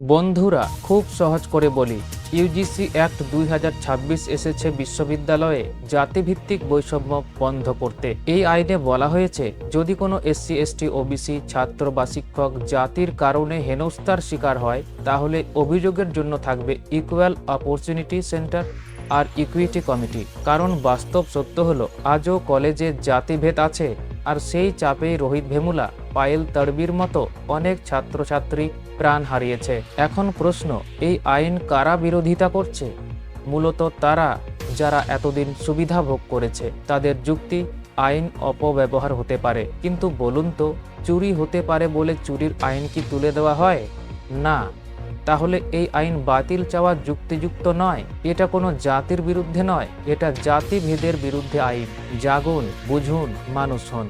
বন্ধুরা, খুব সহজ করে বলি, ইউজিসি অ্যাক্ট 2026 এসেছে বিশ্ববিদ্যালয়ে জাতিভিত্তিক বৈষম্য বন্ধ করতে। এই আইনে বলা হয়েছে, যদি কোনো এসসি এসটি ওবিসি ছাত্র বা শিক্ষক জাতির কারণে হেনস্থার শিকার হয়, তাহলে অভিযোগের জন্য থাকবে ইকুয়াল অপরচুনিটি সেন্টার আর ইকুইটি কমিটি। কারণ বাস্তব সত্য হলো, আজও কলেজে জাতিভেদ আছে, আর সেই চাপেই রোহিত ভেমুলা, পায়েল তড়বির মতো অনেক ছাত্রছাত্রী প্রাণ হারিয়েছে। এখন প্রশ্ন, এই আইন কারা বিরোধিতা করছে? মূলত তারা, যারা এতদিন সুবিধা ভোগ করেছে। তাদের যুক্তি, আইন অপব্যবহার হতে পারে। কিন্তু বলুন তো, চুরি হতে পারে বলে চুরির আইন কি তুলে দেওয়া হয়? না। তাহলে এই আইন বাতিল চাওয়া যুক্তিযুক্ত নয়। এটা কোনো জাতির বিরুদ্ধে নয়, এটা জাতিভেদের বিরুদ্ধে আইন। জাগুন, বুঝুন, মানুষ হন।